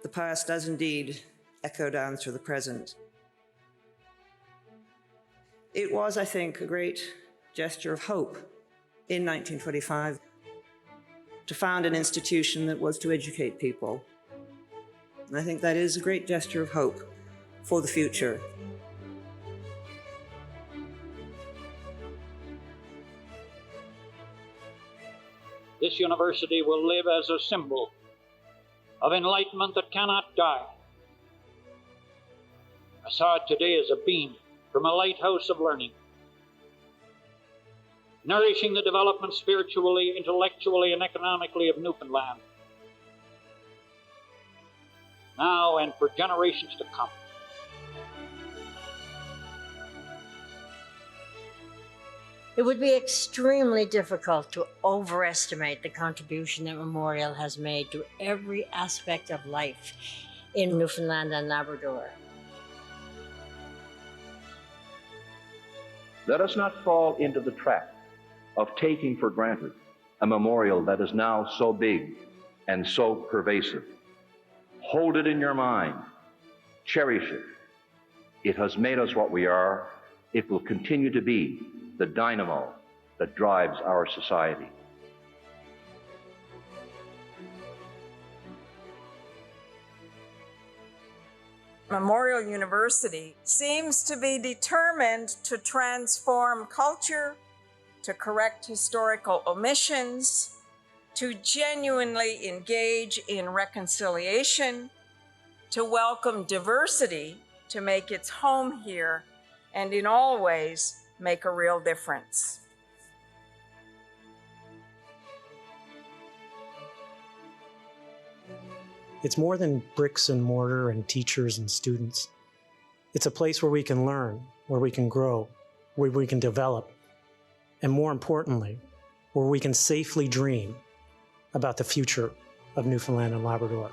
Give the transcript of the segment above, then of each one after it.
The past does indeed echo down through the present. It was, I think, a great gesture of hope in 1925 to found an institution that was to educate people. And I think that is a great gesture of hope for the future. This university will live as a symbol of enlightenment that cannot die. I saw it today as a beam from a lighthouse of learning, nourishing the development spiritually, intellectually, and economically of Newfoundland, now and for generations to come. It would be extremely difficult to overestimate the contribution that Memorial has made to every aspect of life in Newfoundland and Labrador. Let us not fall into the trap of taking for granted a memorial that is now so big and so pervasive. Hold it in your mind. Cherish it. It has made us what we are. It will continue to be the dynamo that drives our society. Memorial University seems to be determined to transform culture, to correct historical omissions, to genuinely engage in reconciliation, to welcome diversity, to make its home here, and in all ways make a real difference. It's more than bricks and mortar and teachers and students. It's a place where we can learn, where we can grow, where we can develop, and more importantly, where we can safely dream about the future of Newfoundland and Labrador.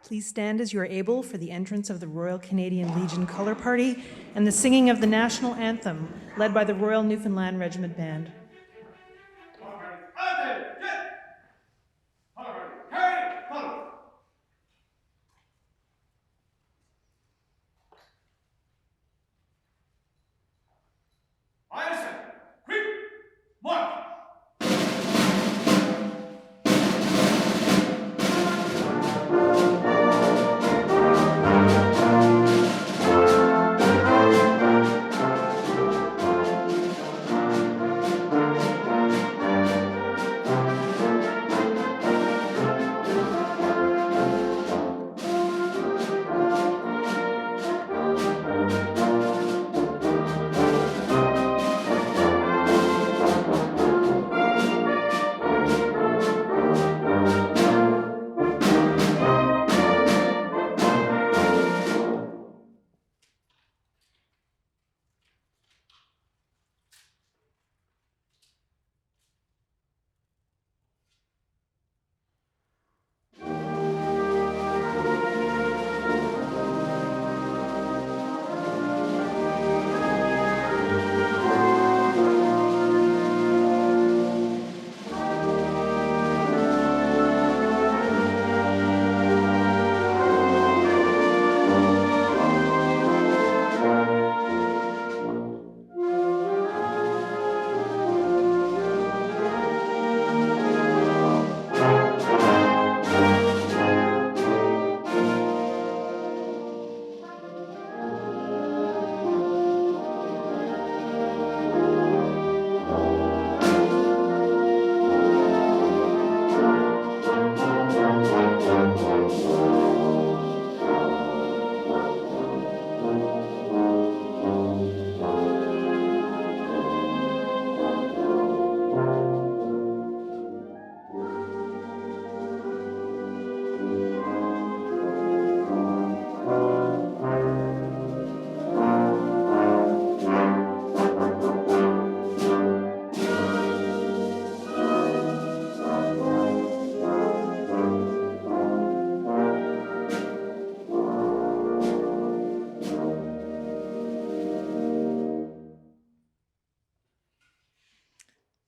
Please stand as you are able for the entrance of the Royal Canadian Legion Colour Party and the singing of the national anthem, led by the Royal Newfoundland Regiment Band.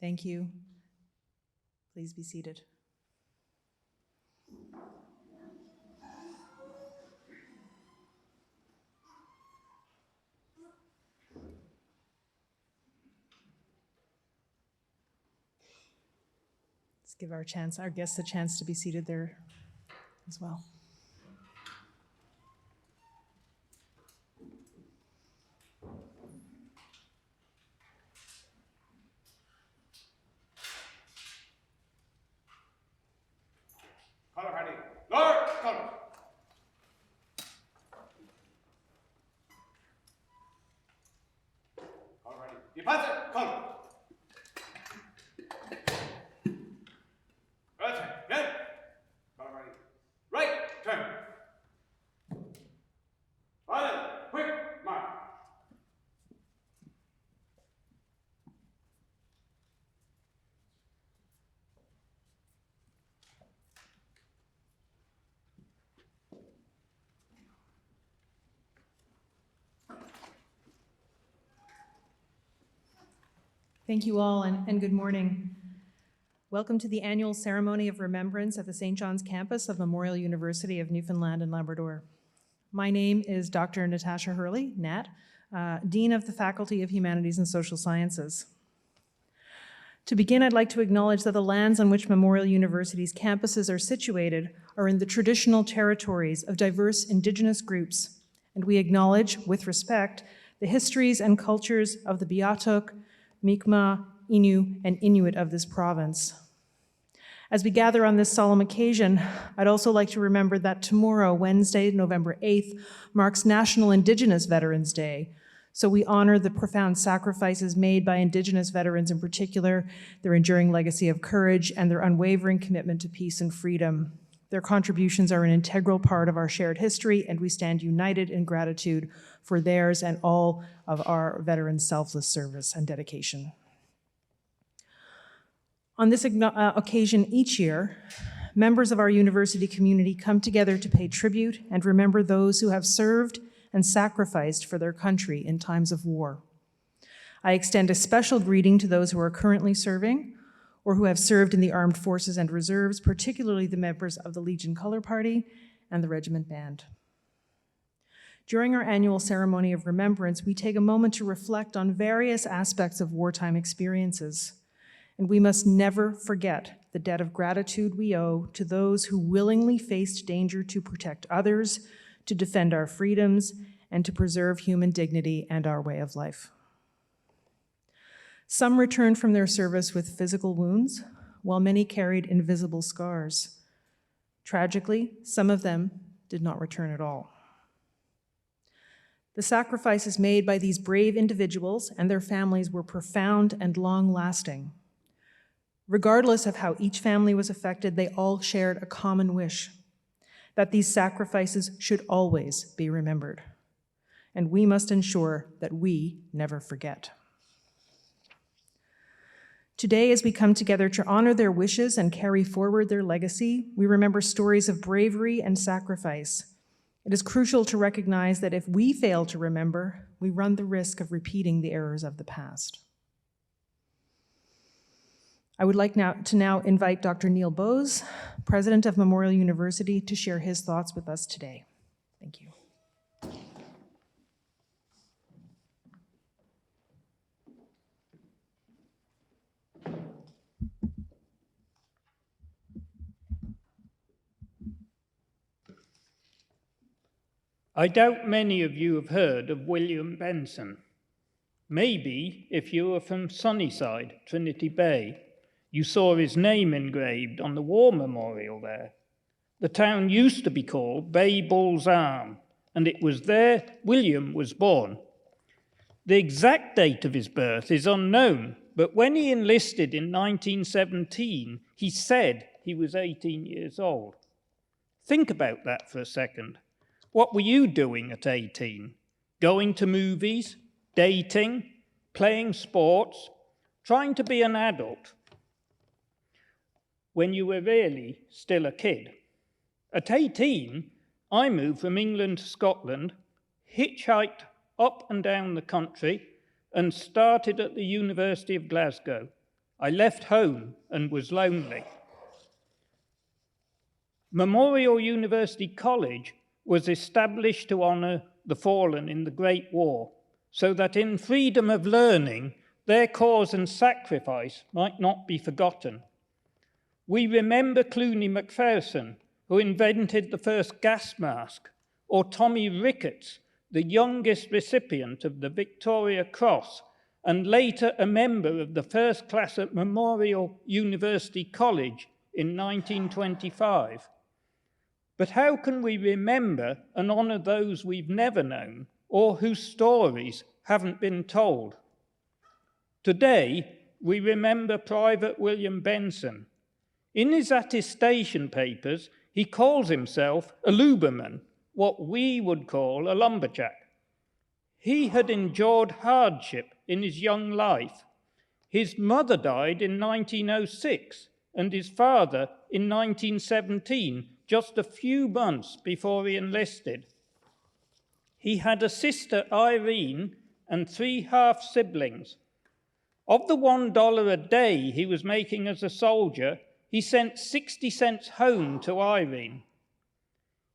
Thank you. Please be seated. Let's give our guests a chance to be seated there as well. Color ready. Lower, color. Color ready. Deposit, color. Right turn, then. Color ready. Right turn. Violent, quick, mark. Thank you all, and good morning. Welcome to the annual Ceremony of Remembrance at the St. John's campus of Memorial University of Newfoundland and Labrador. My name is Dr. Natasha Hurley, Nat, Dean of the Faculty of Humanities and Social Sciences. To begin, I'd like to acknowledge that the lands on which Memorial University's campuses are situated are in the traditional territories of diverse Indigenous groups, and we acknowledge, with respect, the histories and cultures of the Beothuk, Mi'kmaq, Innu, and Inuit of this province. As we gather on this solemn occasion, I'd also like to remember that tomorrow, Wednesday, November 8th, marks National Indigenous Veterans Day. So we honor the profound sacrifices made by Indigenous veterans in particular, their enduring legacy of courage, and their unwavering commitment to peace and freedom. Their contributions are an integral part of our shared history, and we stand united in gratitude for theirs and all of our veterans' selfless service and dedication. On this occasion each year, members of our university community come together to pay tribute and remember those who have served and sacrificed for their country in times of war. I extend a special greeting to those who are currently serving or who have served in the armed forces and reserves, particularly the members of the Legion Color Party and the Regiment Band. During our annual Ceremony of Remembrance, we take a moment to reflect on various aspects of wartime experiences. And we must never forget the debt of gratitude we owe to those who willingly faced danger to protect others, to defend our freedoms, and to preserve human dignity and our way of life. Some returned from their service with physical wounds, while many carried invisible scars. Tragically, some of them did not return at all. The sacrifices made by these brave individuals and their families were profound and long-lasting. Regardless of how each family was affected, they all shared a common wish, that these sacrifices should always be remembered. And we must ensure that we never forget. Today, as we come together to honor their wishes and carry forward their legacy, we remember stories of bravery and sacrifice. It is crucial to recognize that if we fail to remember, we run the risk of repeating the errors of the past. I would like to invite Dr. Neil Bose, President of Memorial University, to share his thoughts with us today. Thank you. I doubt many of you have heard of William Benson. Maybe if you were from Sunnyside, Trinity Bay, you saw his name engraved on the war memorial there. The town used to be called Bay Bull's Arm, and it was there William was born. The exact date of his birth is unknown, but when he enlisted in 1917, he said he was 18 years old. Think about that for a second. What were you doing at 18? Going to movies, dating, playing sports, trying to be an adult, when you were really still a kid. At 18, I moved from England to Scotland, hitchhiked up and down the country, and started at the University of Glasgow. I left home and was lonely. Memorial University College was established to honour the fallen in the Great War, so that in freedom of learning, their cause and sacrifice might not be forgotten. We remember Clooney Macpherson, who invented the first gas mask, or Tommy Ricketts, the youngest recipient of the Victoria Cross, and later a member of the first class at Memorial University College in 1925. But how can we remember and honour those we've never known or whose stories haven't been told? Today, we remember Private William Benson. In his attestation papers, he calls himself a Luberman, what we would call a lumberjack. He had endured hardship in his young life. His mother died in 1906 and his father in 1917, just a few months before he enlisted. He had a sister, Irene, and 3 half-siblings. Of the $1 a day he was making as a soldier, he sent 60 cents home to Irene.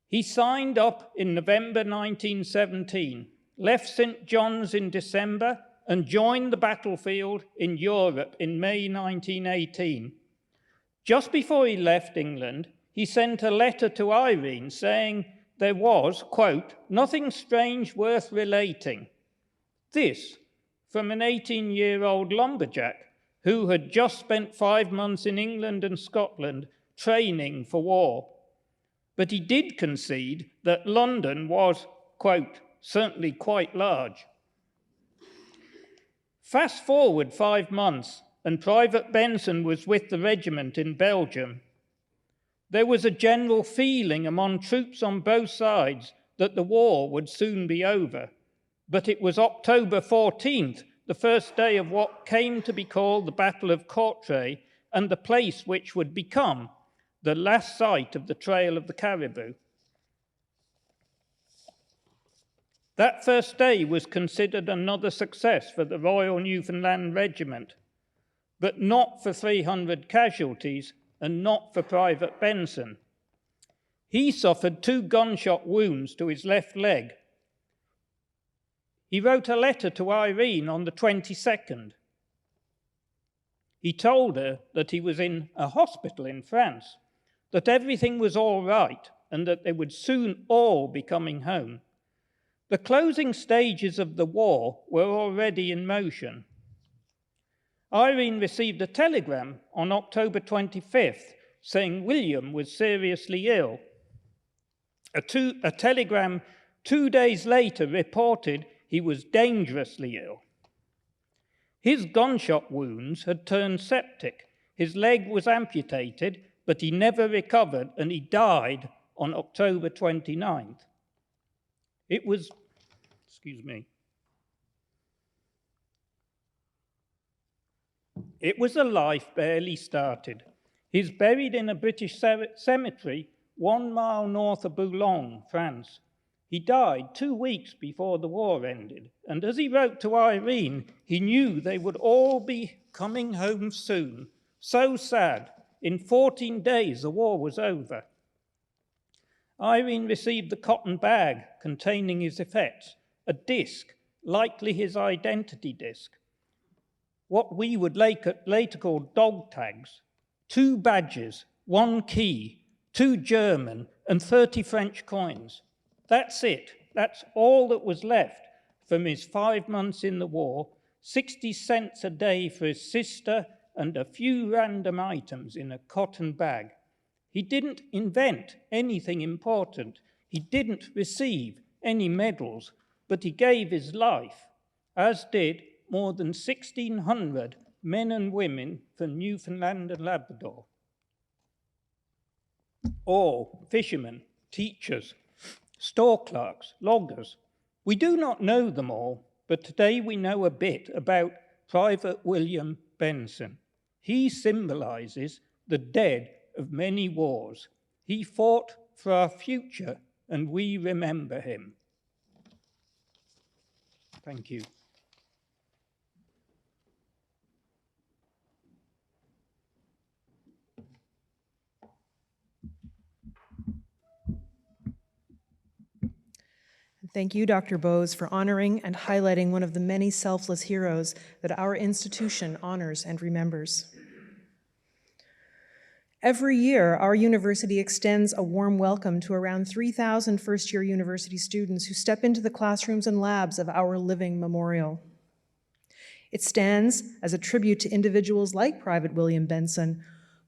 He signed up in November 1917, left St. John's in December, and joined the battlefield in Europe in May 1918. Just before he left England, he sent a letter to Irene saying there was, quote, nothing strange worth relating. This from an 18-year-old lumberjack who had just spent 5 months in England and Scotland training for war. But he did concede that London was, quote, certainly quite large. Fast forward 5 months, and Private Benson was with the regiment in Belgium. There was a general feeling among troops on both sides that the war would soon be over. But it was October 14th, the first day of what came to be called the Battle of Courtrai, and the place which would become the last site of the Trail of the Caribou. That first day was considered another success for the Royal Newfoundland Regiment, but not for 300 casualties and not for Private Benson. He suffered 2 gunshot wounds to his left leg. He wrote a letter to Irene on the 22nd. He told her that he was in a hospital in France, that everything was all right, and that they would soon all be coming home. The closing stages of the war were already in motion. Irene received a telegram on October 25th saying William was seriously ill. A telegram 2 days later reported he was dangerously ill. His gunshot wounds had turned septic. His leg was amputated, but he never recovered, and he died on October 29th. It was a life barely started. He's buried in a British cemetery 1 mile north of Boulogne, France. He died 2 weeks before the war ended, and as he wrote to Irene, he knew they would all be coming home soon. So sad. In 14 days, the war was over. Irene received the cotton bag containing his effects, a disc, likely his identity disc, what we would later call dog tags, 2 badges, 1 key, 2 German, and 30 French coins. That's it. That's all that was left from his 5 months in the war, 60 cents a day for his sister, and a few random items in a cotton bag. He didn't invent anything important. He didn't receive any medals, but he gave his life, as did more than 1,600 men and women from Newfoundland and Labrador. All fishermen, teachers, store clerks, loggers. We do not know them all, but today we know a bit about Private William Benson. He symbolizes the dead of many wars. He fought for our future, and we remember him. Thank you. Thank you, Dr. Bose, for honoring and highlighting one of the many selfless heroes that our institution honors and remembers. Every year, our university extends a warm welcome to around 3,000 first-year university students who step into the classrooms and labs of our living memorial. It stands as a tribute to individuals like Private William Benson,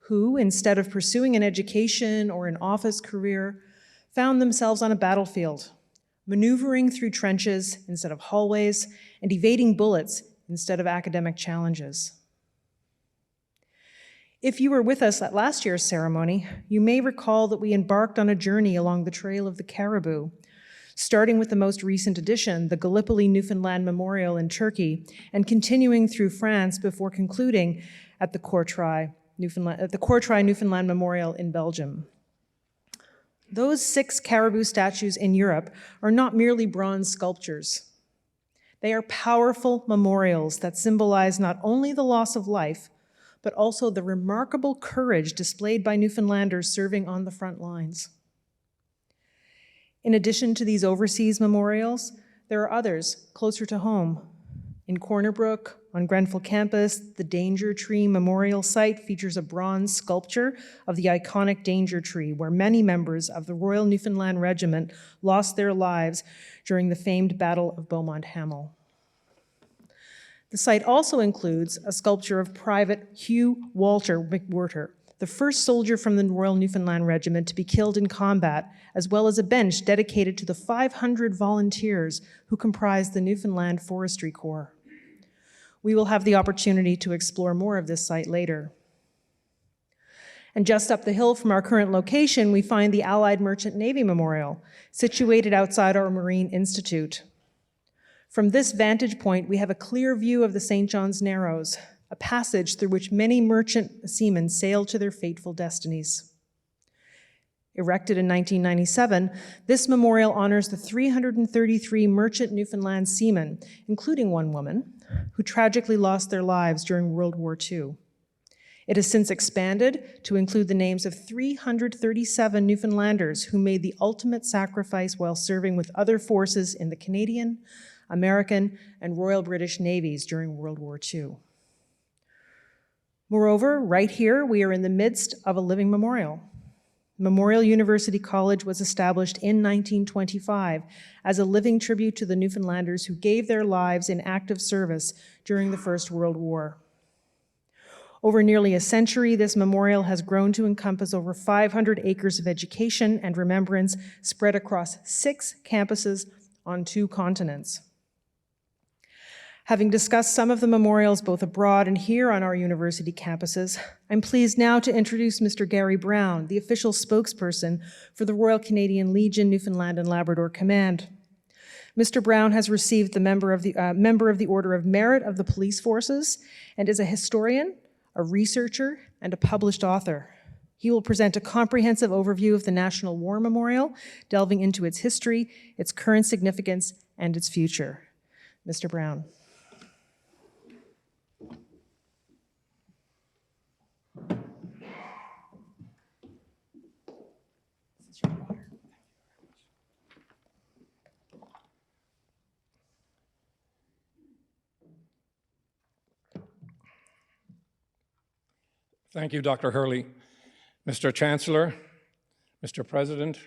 who, instead of pursuing an education or an office career, found themselves on a battlefield, maneuvering through trenches instead of hallways, and evading bullets instead of academic challenges. If you were with us at last year's ceremony, you may recall that we embarked on a journey along the Trail of the Caribou, starting with the most recent addition, the Gallipoli Newfoundland Memorial in Turkey, and continuing through France before concluding at the Courtrai Newfoundland Memorial in Belgium. Those 6 caribou statues in Europe are not merely bronze sculptures. They are powerful memorials that symbolize not only the loss of life, but also the remarkable courage displayed by Newfoundlanders serving on the front lines. In addition to these overseas memorials, there are others closer to home. In Corner Brook, on Grenfell campus, the Danger Tree Memorial Site features a bronze sculpture of the iconic Danger Tree, where many members of the Royal Newfoundland Regiment lost their lives during the famed Battle of Beaumont Hamel. The site also includes a sculpture of Private Hugh Walter McWhirter, the first soldier from the Royal Newfoundland Regiment to be killed in combat, as well as a bench dedicated to the 500 volunteers who comprise the Newfoundland Forestry Corps. We will have the opportunity to explore more of this site later. And just up the hill from our current location, we find the Allied Merchant Navy Memorial, situated outside our Marine Institute. From this vantage point, we have a clear view of the St. John's Narrows, a passage through which many merchant seamen sailed to their fateful destinies. Erected in 1997, this memorial honors the 333 merchant Newfoundland seamen, including one woman, who tragically lost their lives during World War II. It has since expanded to include the names of 337 Newfoundlanders who made the ultimate sacrifice while serving with other forces in the Canadian, American, and Royal British Navies during World War II. Moreover, right here, we are in the midst of a living memorial. Memorial University College was established in 1925 as a living tribute to the Newfoundlanders who gave their lives in active service during the First World War. Over nearly a century, this memorial has grown to encompass over 500 acres of education and remembrance spread across 6 campuses on 2 continents. Having discussed some of the memorials both abroad and here on our university campuses, I'm pleased now to introduce Mr. Gary Brown, the official spokesperson for the Royal Canadian Legion Newfoundland and Labrador Command. Mr. Brown has received the Member of the Order of Merit of the Police Forces and is a historian, a researcher, and a published author. He will present a comprehensive overview of the National War Memorial, delving into its history, its current significance, and its future. Mr. Brown. Thank you, Dr. Hurley. Mr. Chancellor, Mr. President,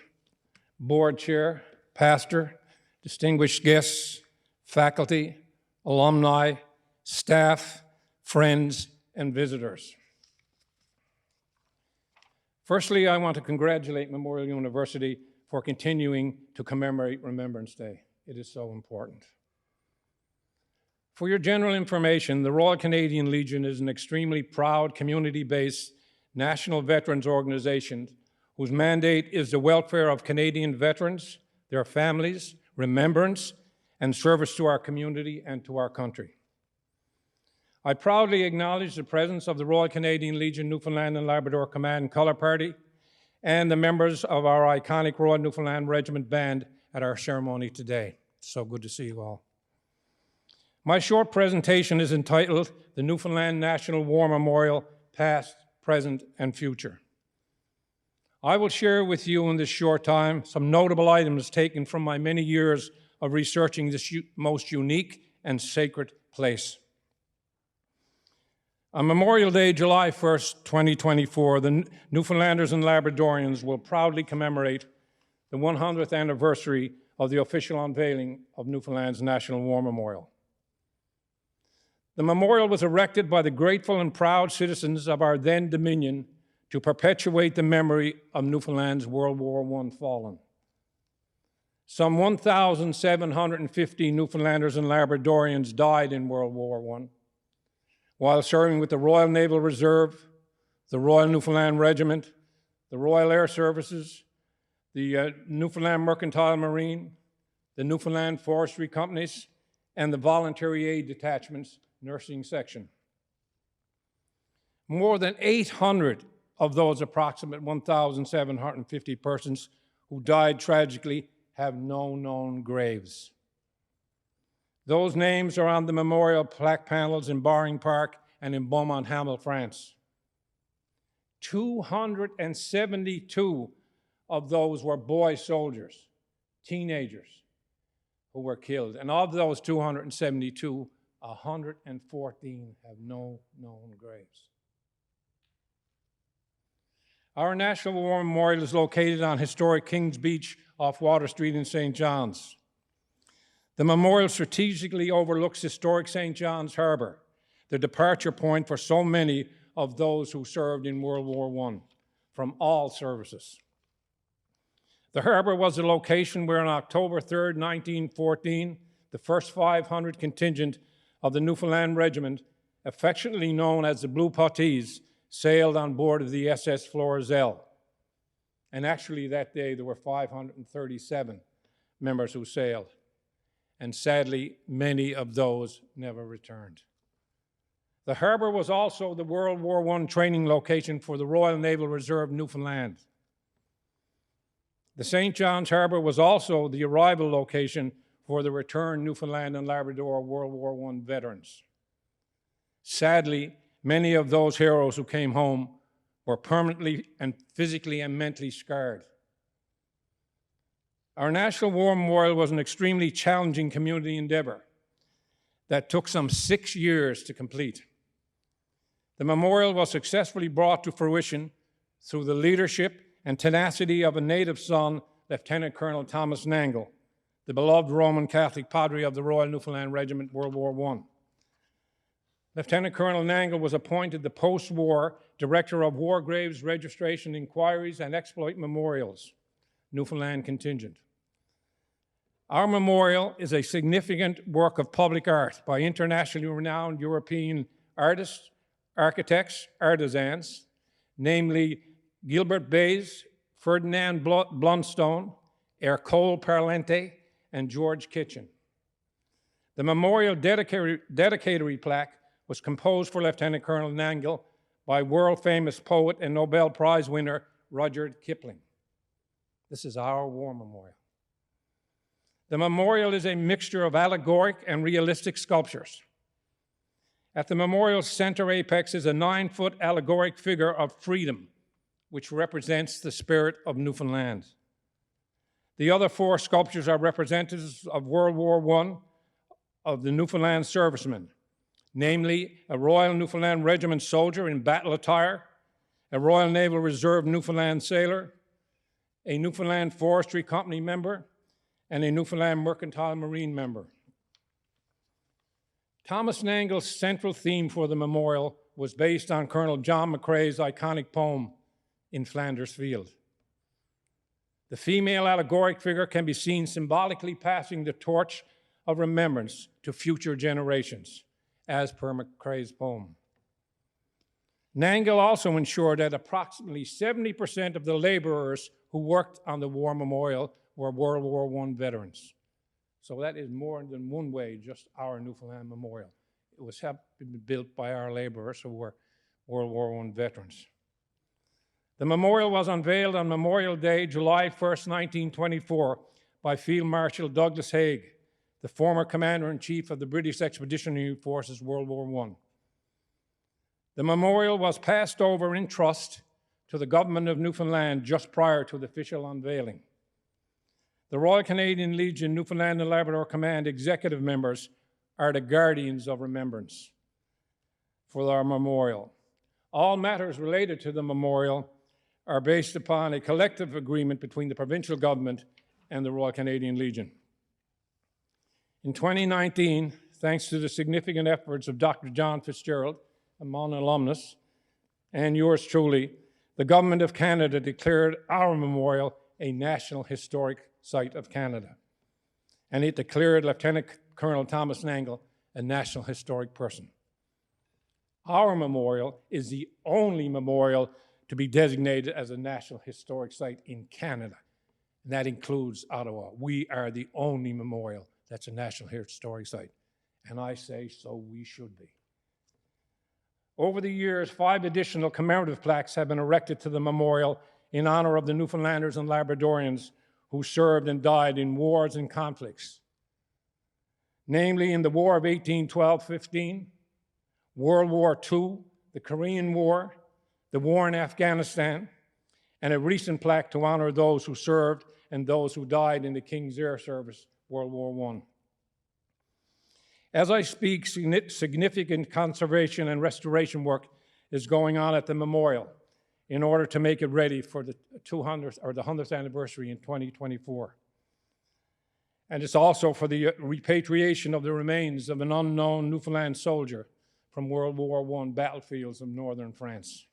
Board Chair, Pastor, distinguished guests, faculty, alumni, staff, friends, and visitors. Firstly, I want to congratulate Memorial University for continuing to commemorate Remembrance Day. It is so important. For your general information, the Royal Canadian Legion is an extremely proud, community-based national veterans organization whose mandate is the welfare of Canadian veterans, their families, remembrance, and service to our community and to our country. I proudly acknowledge the presence of the Royal Canadian Legion Newfoundland and Labrador Command Colour Party and the members of our iconic Royal Newfoundland Regiment Band at our ceremony today. It's so good to see you all. My short presentation is entitled The Newfoundland National War Memorial, Past, Present, and Future. I will share with you in this short time some notable items taken from my many years of researching this most unique and sacred place. On Memorial Day, July 1st, 2024, the Newfoundlanders and Labradorians will proudly commemorate the 100th anniversary of the official unveiling of Newfoundland's National War Memorial. The memorial was erected by the grateful and proud citizens of our then Dominion to perpetuate the memory of Newfoundland's World War I fallen. Some 1,750 Newfoundlanders and Labradorians died in World War I while serving with the Royal Naval Reserve, the Royal Newfoundland Regiment, the Royal Air Services, the Newfoundland Mercantile Marine, the Newfoundland Forestry Companies, and the Voluntary Aid Detachment's nursing section. More than 800 of those approximate 1,750 persons who died tragically have no known graves. Those names are on the memorial plaque panels in Barring Park and in Beaumont-Hamel, France. 272 of those were boy soldiers, teenagers, who were killed. And of those 272, 114 have no known graves. Our National War Memorial is located on historic Kings Beach off Water Street in St. John's. The memorial strategically overlooks historic St. John's Harbor, the departure point for so many of those who served in World War I from all services. The harbor was the location where on October 3rd, 1914, the first 500 contingent of the Newfoundland Regiment, affectionately known as the Blue Puttees, sailed on board of the SS Florizel. And actually that day there were 537 members who sailed. And sadly, many of those never returned. The harbor was also the World War I training location for the Royal Naval Reserve Newfoundland. The St. John's Harbor was also the arrival location for the returned Newfoundland and Labrador World War I veterans. Sadly, many of those heroes who came home were permanently and physically and mentally scarred. Our National War Memorial was an extremely challenging community endeavor that took some 6 years to complete. The memorial was successfully brought to fruition through the leadership and tenacity of a native son, Lieutenant Colonel Thomas Nangle, the beloved Roman Catholic Padre of the Royal Newfoundland Regiment, World War I. Lieutenant Colonel Nangle was appointed the post-war Director of War Graves Registration Inquiries and Exploit Memorials, Newfoundland Contingent. Our memorial is a significant work of public art by internationally renowned European artists, architects, artisans, namely Gilbert Bays, Ferdinand Blunstone, Ercole Parlente, and George Kitchen. The memorial dedicatory plaque was composed for Lieutenant Colonel Nangle by world-famous poet and Nobel Prize winner Rudyard Kipling. This is our war memorial. The memorial is a mixture of allegoric and realistic sculptures. At the memorial's center apex is a 9-foot allegoric figure of freedom, which represents the spirit of Newfoundland. The other 4 sculptures are representatives of World War I of the Newfoundland servicemen, namely a Royal Newfoundland Regiment soldier in battle attire, a Royal Naval Reserve Newfoundland sailor, a Newfoundland Forestry Company member, and a Newfoundland Mercantile Marine member. Thomas Nangle's central theme for the memorial was based on Colonel John McCrae's iconic poem, In Flanders Field. The female allegoric figure can be seen symbolically passing the torch of remembrance to future generations, as per McCrae's poem. Nangle also ensured that approximately 70% of the laborers who worked on the war memorial were World War I veterans. So that is more than one way, just our Newfoundland memorial. It was built by our laborers who were World War I veterans. The memorial was unveiled on Memorial Day, July 1st, 1924, by Field Marshal Douglas Haig, the former Commander-in-Chief of the British Expeditionary Forces, World War I. The memorial was passed over in trust to the government of Newfoundland just prior to the official unveiling. The Royal Canadian Legion Newfoundland and Labrador Command executive members are the guardians of remembrance for our memorial. All matters related to the memorial are based upon a collective agreement between the provincial government and the Royal Canadian Legion. In 2019, thanks to the significant efforts of Dr. John Fitzgerald, a Mon alumnus, and yours truly, the Government of Canada declared our memorial a National Historic Site of Canada. And it declared Lieutenant Colonel Thomas Nangle a National Historic Person. Our memorial is the only memorial to be designated as a National Historic Site in Canada, and that includes Ottawa. We are the only memorial that's a National Historic Site, and I say so we should be. Over the years, 5 additional commemorative plaques have been erected to the memorial in honor of the Newfoundlanders and Labradorians who served and died in wars and conflicts, namely in the War of 1812-15, World War II, the Korean War, the war in Afghanistan, and a recent plaque to honor those who served and those who died in the King's Air Service, World War I. As I speak, significant conservation and restoration work is going on at the memorial in order to make it ready for the 200th or the 100th anniversary in 2024. And it's also for the repatriation of the remains of an unknown Newfoundland soldier from World War I battlefields of northern France.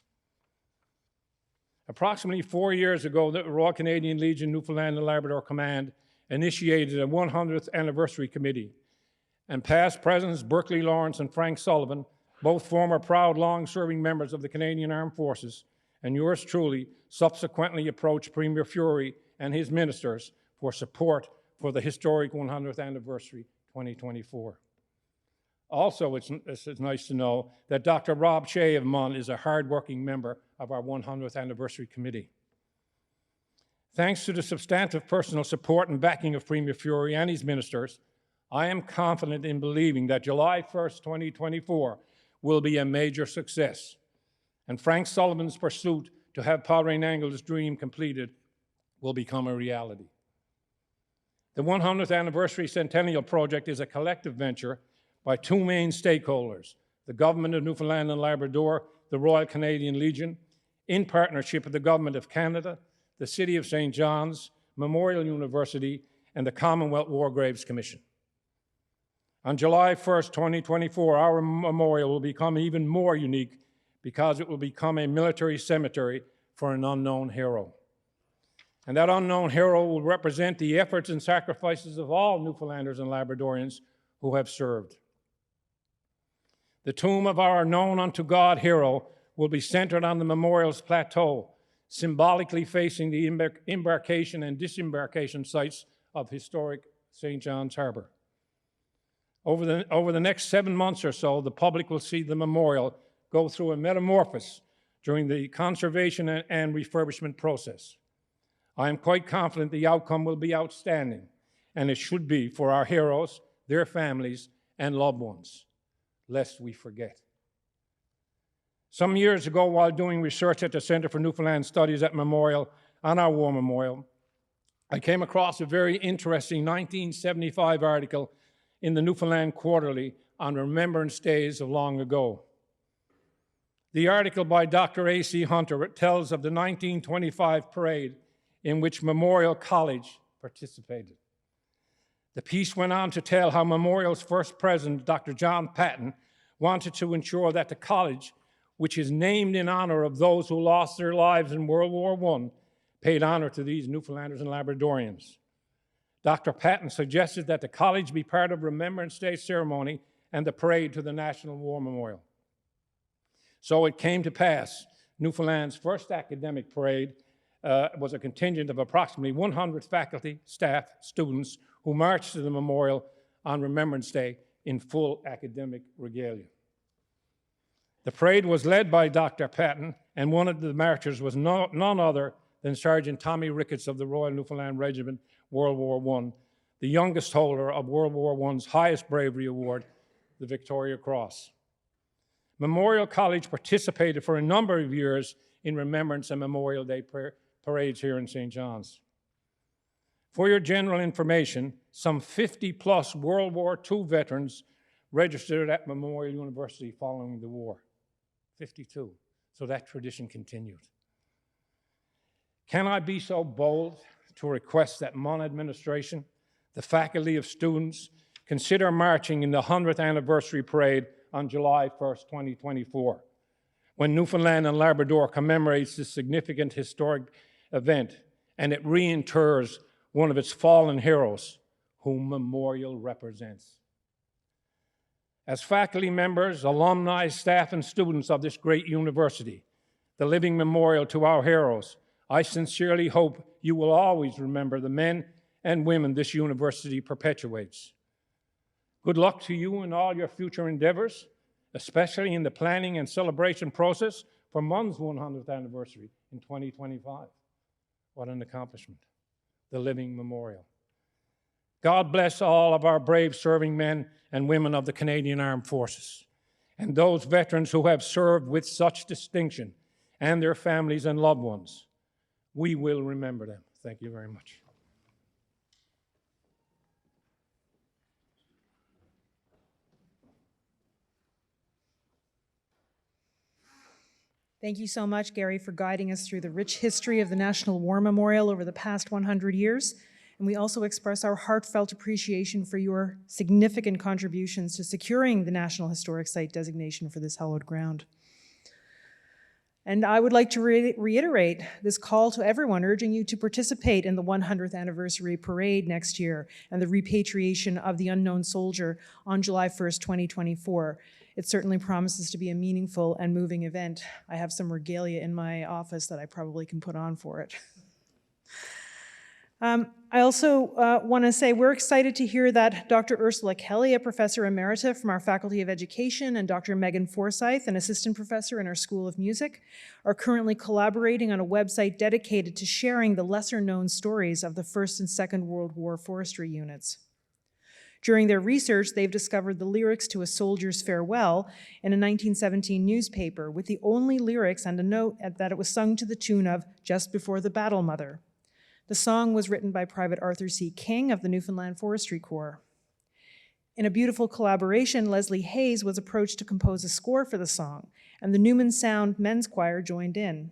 Approximately 4 years ago, the Royal Canadian Legion Newfoundland and Labrador Command initiated a 100th anniversary committee, and past presidents Berkeley Lawrence and Frank Sullivan, both former proud, long-serving members of the Canadian Armed Forces, and yours truly, subsequently approached Premier Furey and his ministers for support for the historic 100th anniversary 2024. Also, it's nice to know that Dr. Rob Shea of Mon is a hardworking member of our 100th anniversary committee. Thanks to the substantive personal support and backing of Premier Furey and his ministers, I am confident in believing that July 1st, 2024 will be a major success, and Frank Sullivan's pursuit to have Padre Nangle's dream completed will become a reality. The 100th Anniversary Centennial Project is a collective venture by 2 main stakeholders, the Government of Newfoundland and Labrador, the Royal Canadian Legion, in partnership with the Government of Canada, the City of St. John's, Memorial University, and the Commonwealth War Graves Commission. On July 1st, 2024, our memorial will become even more unique because it will become a military cemetery for an unknown hero. And that unknown hero will represent the efforts and sacrifices of all Newfoundlanders and Labradorians who have served. The tomb of our known unto God hero will be centered on the memorial's plateau, symbolically facing the embarkation and disembarkation sites of historic St. John's Harbour. Over the next 7 months or so, the public will see the memorial go through a metamorphosis during the conservation and refurbishment process. I am quite confident the outcome will be outstanding, and it should be for our heroes, their families, and loved ones, lest we forget. Some years ago, while doing research at the Center for Newfoundland Studies at Memorial on our war memorial, I came across a very interesting 1975 article in the Newfoundland Quarterly on Remembrance Days of long ago. The article by Dr. A.C. Hunter tells of the 1925 parade in which Memorial College participated. The piece went on to tell how Memorial's first president, Dr. John Patton, wanted to ensure that the college, which is named in honor of those who lost their lives in World War I, paid honor to these Newfoundlanders and Labradorians. Dr. Patton suggested that the college be part of Remembrance Day ceremony and the parade to the National War Memorial. So it came to pass. Newfoundland's first academic parade was a contingent of approximately 100 faculty, staff, students who marched to the memorial on Remembrance Day in full academic regalia. The parade was led by Dr. Patton, and one of the marchers was none other than Sergeant Tommy Ricketts of the Royal Newfoundland Regiment, World War I, the youngest holder of World War I's highest bravery award, the Victoria Cross. Memorial College participated for a number of years in Remembrance and Memorial Day parades here in St. John's. For your general information, some 50+ World War II veterans registered at Memorial University following the war. 52. So that tradition continued. Can I be so bold to request that Mon administration, the faculty of students, consider marching in the 100th anniversary parade on July 1st, 2024, when Newfoundland and Labrador commemorates this significant historic event, and it reinterrs one of its fallen heroes, whom Memorial represents. As faculty members, alumni, staff, and students of this great university, the living memorial to our heroes, I sincerely hope you will always remember the men and women this university perpetuates. Good luck to you in all your future endeavors, especially in the planning and celebration process for MUN's 100th anniversary in 2025. What an accomplishment, the living memorial. God bless all of our brave serving men and women of the Canadian Armed Forces, and those veterans who have served with such distinction, and their families and loved ones. We will remember them. Thank you very much. Thank you so much, Gary, for guiding us through the rich history of the National War Memorial over the past 100 years. And we also express our heartfelt appreciation for your significant contributions to securing the National Historic Site designation for this hallowed ground. And I would like to reiterate this call to everyone, urging you to participate in the 100th anniversary parade next year and the repatriation of the unknown soldier on July 1st, 2024. It certainly promises to be a meaningful and moving event. I have some regalia in my office that I probably can put on for it. I also want to say we're excited to hear that Dr. Ursula Kelly, a professor emerita from our Faculty of Education, and Dr. Megan Forsyth, an assistant professor in our School of Music, are currently collaborating on a website dedicated to sharing the lesser-known stories of the First and Second World War forestry units. During their research, they've discovered the lyrics to A Soldier's Farewell in a 1917 newspaper, with the only lyrics and a note that it was sung to the tune of Just Before the Battle, Mother. The song was written by Private Arthur C. King of the Newfoundland Forestry Corps. In a beautiful collaboration, Leslie Hayes was approached to compose a score for the song, and the Newman Sound Men's Choir joined in.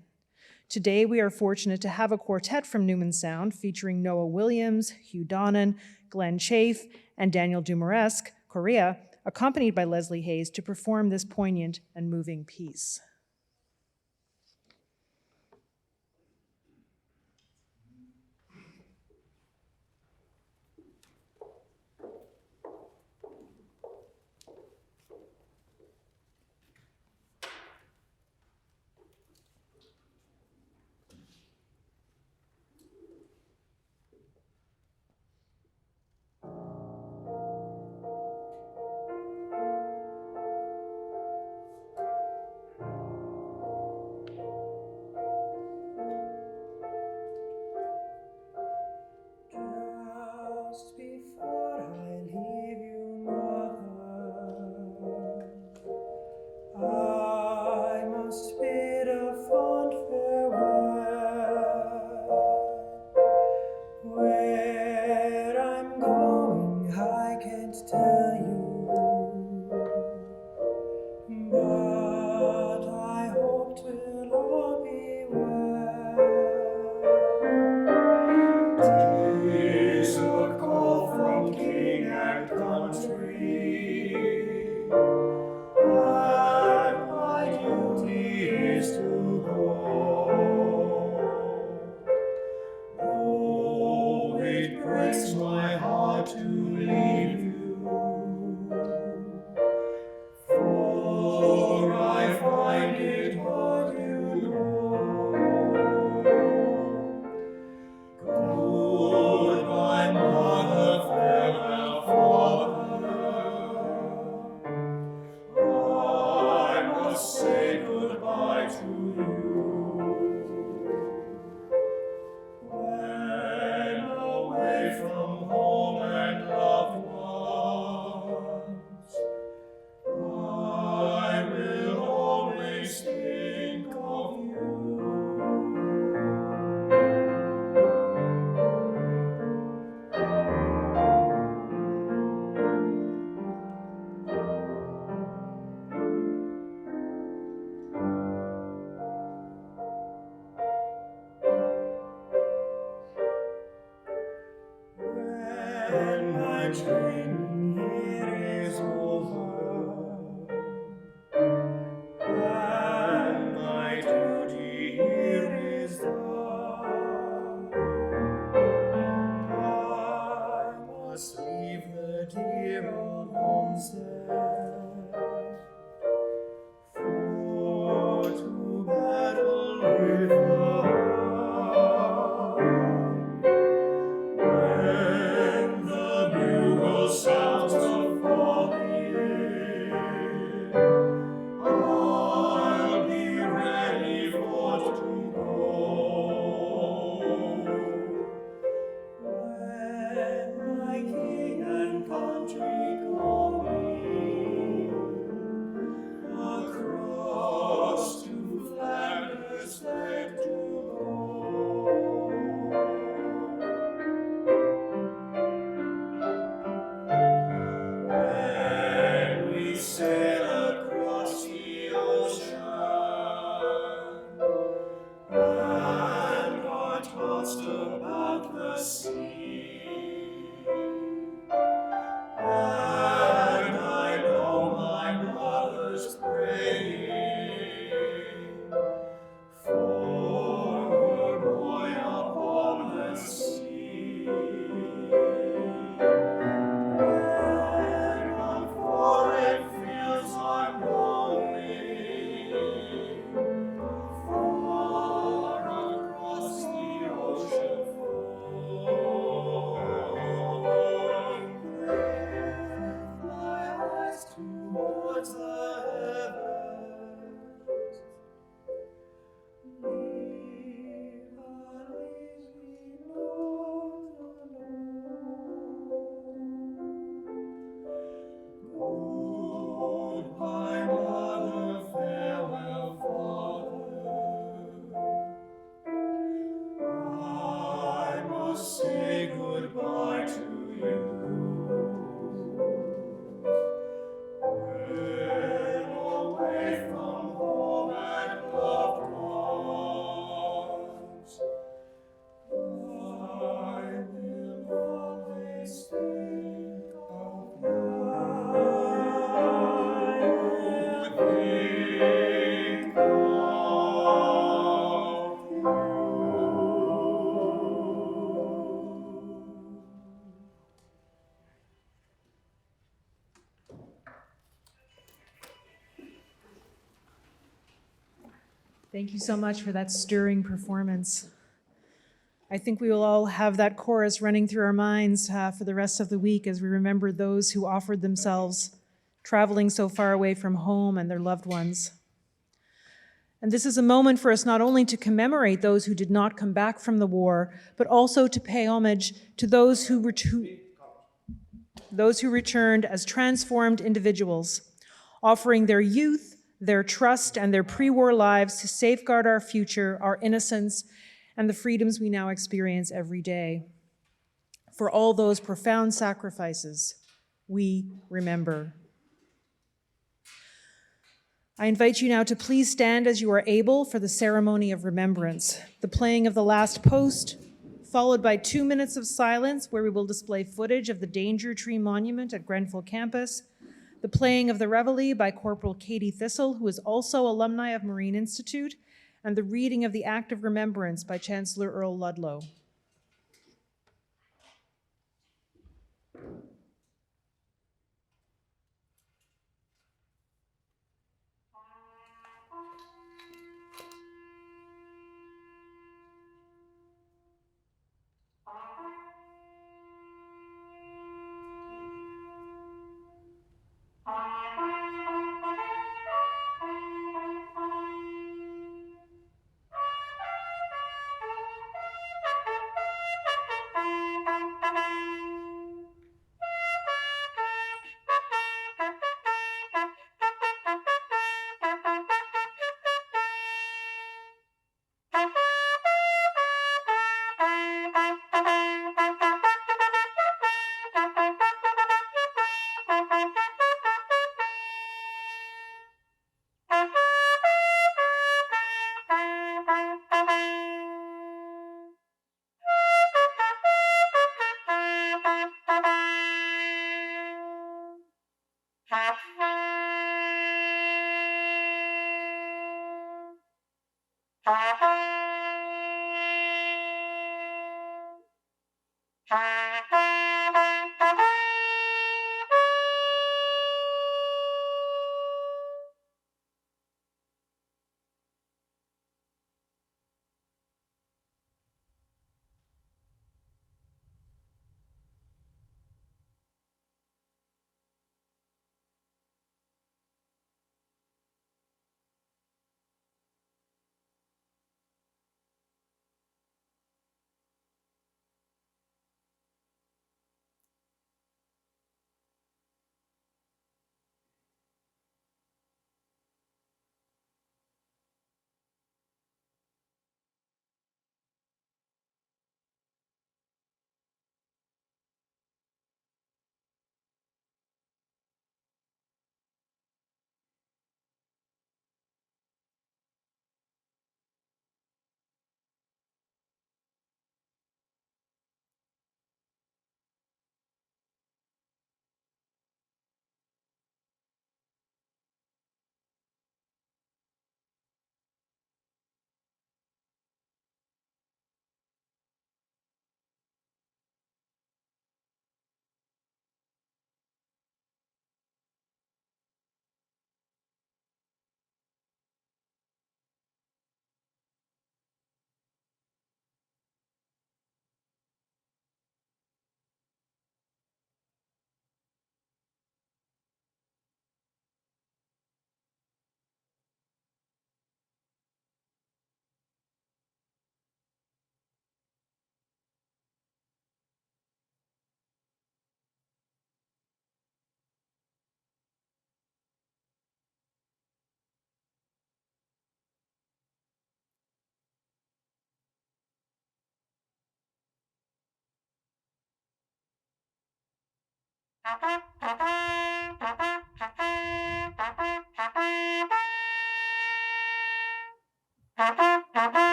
Today, we are fortunate to have a quartet from Newman Sound featuring Noah Williams, Hugh Donnan, Glenn Chafe, and Daniel Dumaresque, Korea, accompanied by Leslie Hayes, to perform this poignant and moving piece. Just before I leave you, Mother, I must bid a fond farewell. Where I'm going, I can't tell you, but I hope 'twill all be well. 'Tis a call from king and country, and my duty is to go. Though it breaks my heart to leave you, for I find it hard, you know. Goodbye, Mother, farewell, Father. I must say goodbye to you. When away from home and loved ones, training here is over, and my duty here is done. I must leave the dear old homestead for to battle with the when the bugle sounds the falling, I'll be ready for to go. When my king and country call me across to Flanders beg to go. When we sail across the ocean and are tossed about the sea, and I know my brother's praying for her boy upon the sea. When on foreign fields I'm roaming, far across the ocean flowing, lift my eyes towards the heavens. Leave me not alone. Goodbye, mother, farewell, father. I must say goodbye to you. When away from home and loved ones, I will always think of you. I will think of you. Thank you so much for that stirring performance. I think we will all have that chorus running through our minds for the rest of the week as we remember those who offered themselves, traveling so far away from home and their loved ones. And this is a moment for us not only to commemorate those who did not come back from the war, but also to pay homage to those who returned as transformed individuals, offering their youth, their trust, and their pre-war lives to safeguard our future, our innocence, and the freedoms we now experience every day. For all those profound sacrifices, we remember. I invite you now to please stand as you are able for the ceremony of remembrance, the playing of the last post, followed by 2 minutes of silence where we will display footage of the Danger Tree Monument at Grenfell campus, the playing of the Reveille by Corporal Katie Thistle, who is also alumni of Marine Institute, and the reading of the Act of Remembrance by Chancellor Earl Ludlow.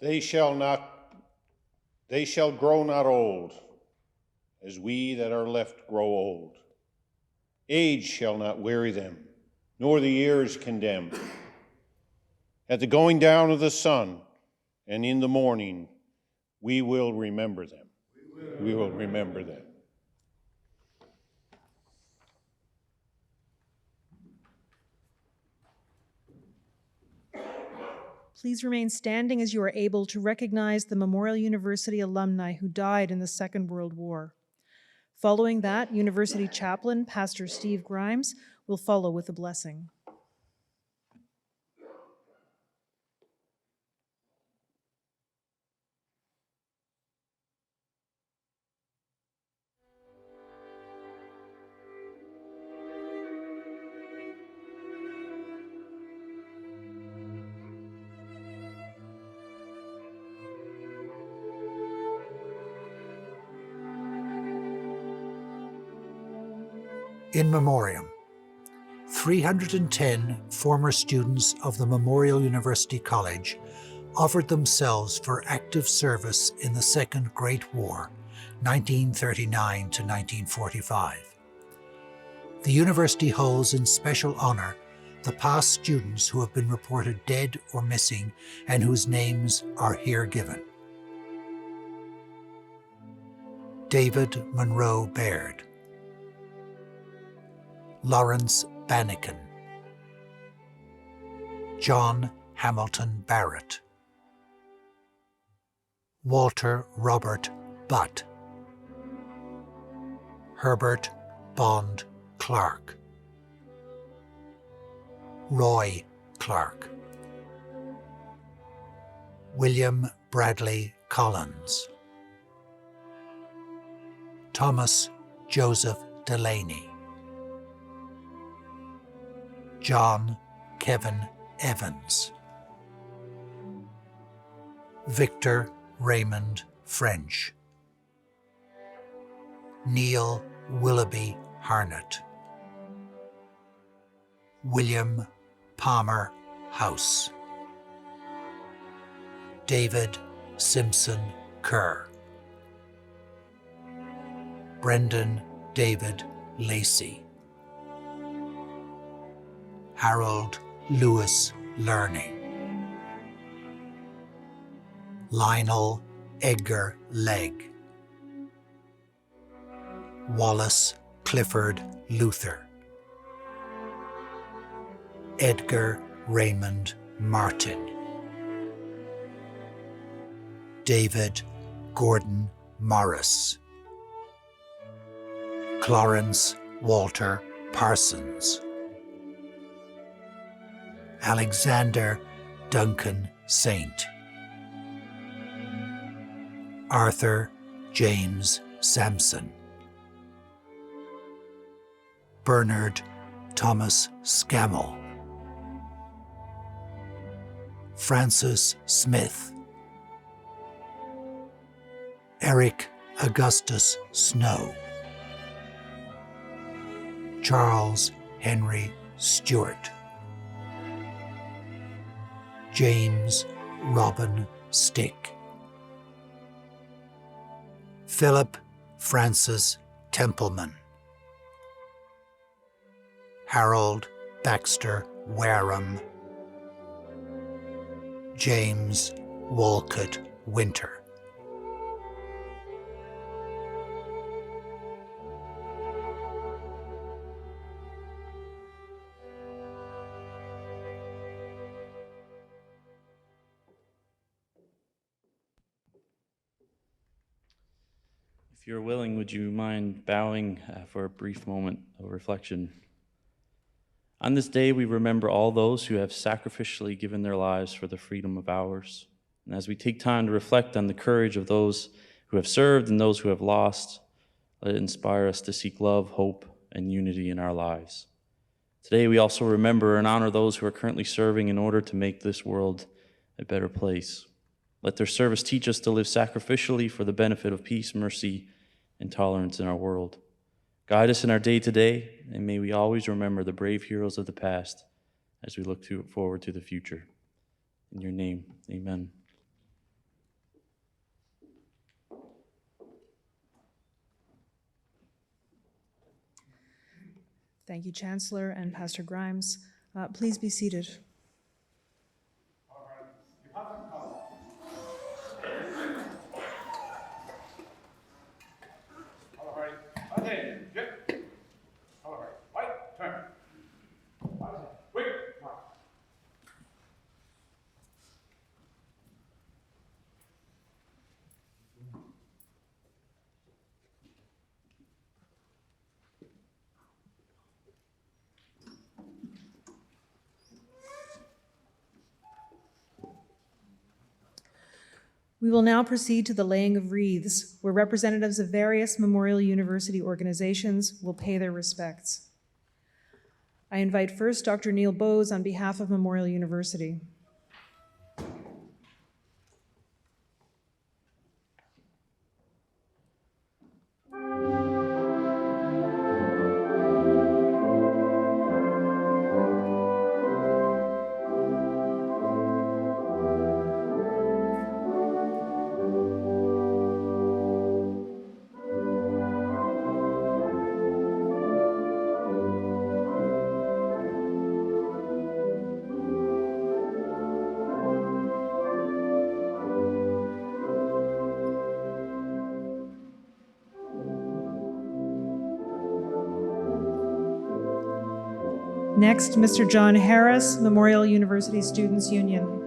They shall grow not old, as we that are left grow old. Age shall not weary them, nor the years condemn. At the going down of the sun and in the morning, we will remember them. We will remember them. Please remain standing as you are able to recognize the Memorial University alumni who died in the Second World War. Following that, University Chaplain, Pastor Steve Grimes, will follow with a blessing. In memoriam, 310 former students of the Memorial University College offered themselves for active service in the Second Great War, 1939 to 1945. The university holds in special honor the past students who have been reported dead or missing and whose names are here given. David Monroe Baird, Lawrence Bannikin, John Hamilton Barrett, Walter Robert Butt, Herbert Bond Clark, Roy Clark, William Bradley Collins, Thomas Joseph Delaney, John Kevin Evans, Victor Raymond French, Neil Willoughby Harnett, William Palmer House, David Simpson Kerr, Brendan David Lacey, Harold Lewis Learning, Lionel Edgar Legg, Wallace Clifford Luther, Edgar Raymond Martin, David Gordon Morris, Clarence Walter Parsons, Alexander Duncan Saint, Arthur James Sampson, Bernard Thomas Scammell, Francis Smith, Eric Augustus Snow, Charles Henry Stewart, James Robin Stick, Philip Francis Templeman, Harold Baxter Wareham, James Walcott Winter. If you're willing, would you mind bowing for a brief moment of reflection? On this day, we remember all those who have sacrificially given their lives for the freedom of ours. And as we take time to reflect on the courage of those who have served and those who have lost, let it inspire us to seek love, hope, and unity in our lives. Today, we also remember and honor those who are currently serving in order to make this world a better place. Let their service teach us to live sacrificially for the benefit of peace, mercy, and tolerance in our world. Guide us in our day-to-day, and may we always remember the brave heroes of the past as we look forward to the future. In your name, amen. Thank you, Chancellor and Pastor Grimes. Please be seated. We will now proceed to the laying of wreaths, where representatives of various Memorial University organizations will pay their respects. I invite first Dr. Neil Bowes on behalf of Memorial University. Next, Mr. John Harris, Memorial University Students' Union.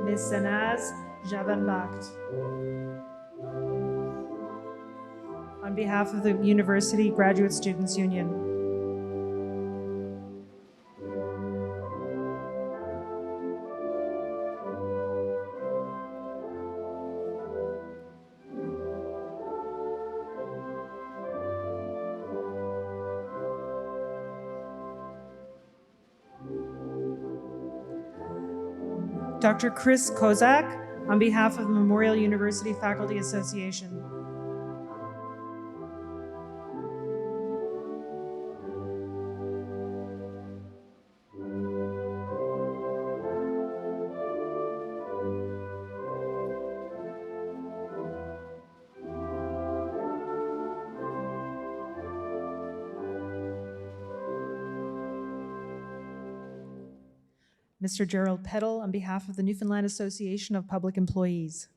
Ms. Sanaz Javanbakht. On behalf of the University Graduate Students' Union. Dr. Chris Kozak, on behalf of the Memorial University Faculty Association. Mr. Gerald Peddle, on behalf of the Newfoundland Association of Public Employees.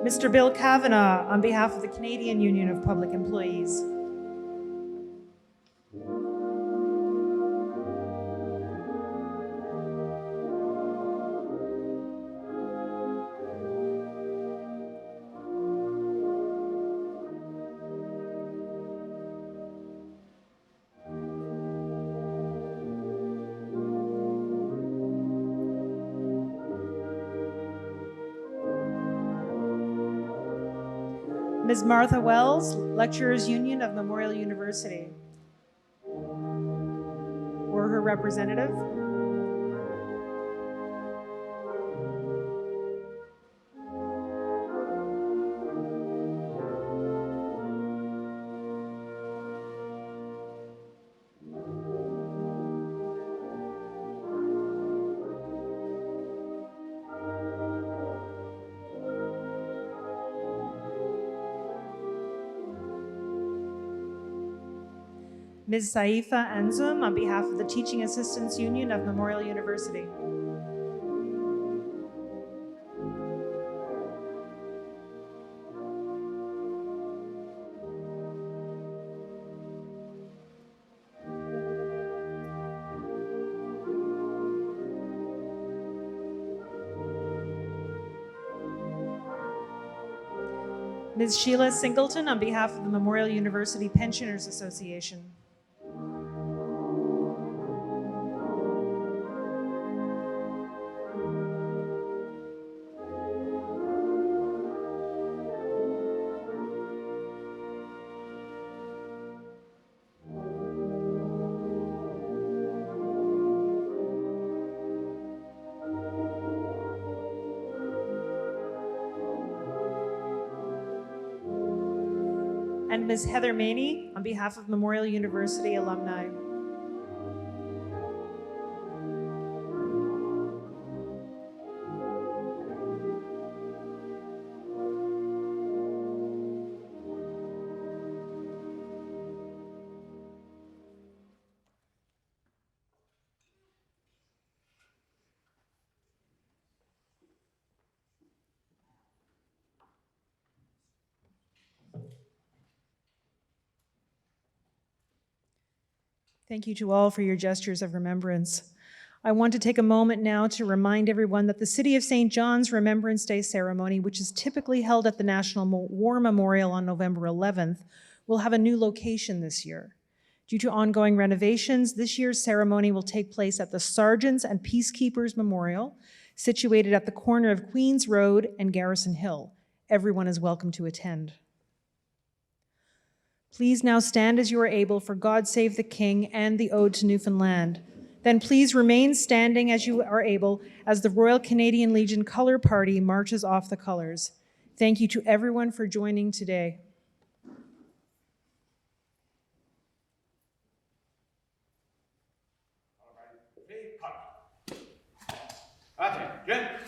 Mr. Bill Kavanagh, on behalf of the Canadian Union of Public Employees. Ms. Martha Wells, Lecturers Union of Memorial University, or her representative. Ms. Saifa Anzum, on behalf of the Teaching Assistants Union of Memorial University. Ms. Sheila Singleton, on behalf of the Memorial University Pensioners Association. And Ms. Heather Maney, on behalf of Memorial University alumni. Thank you to all for your gestures of remembrance. I want to take a moment now to remind everyone that the City of St. John's Remembrance Day ceremony, which is typically held at the National War Memorial on November 11th, will have a new location this year. Due to ongoing renovations, this year's ceremony will take place at the Sergeants and Peacekeepers Memorial, situated at the corner of Queens Road and Garrison Hill. Everyone is welcome to attend. Please now stand as you are able for God Save the King and the Ode to Newfoundland. Then please remain standing as you are able as the Royal Canadian Legion Color Party marches off the colors. Thank you to everyone for joining today. Attention.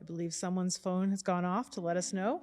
I believe someone's phone has gone off to let us know.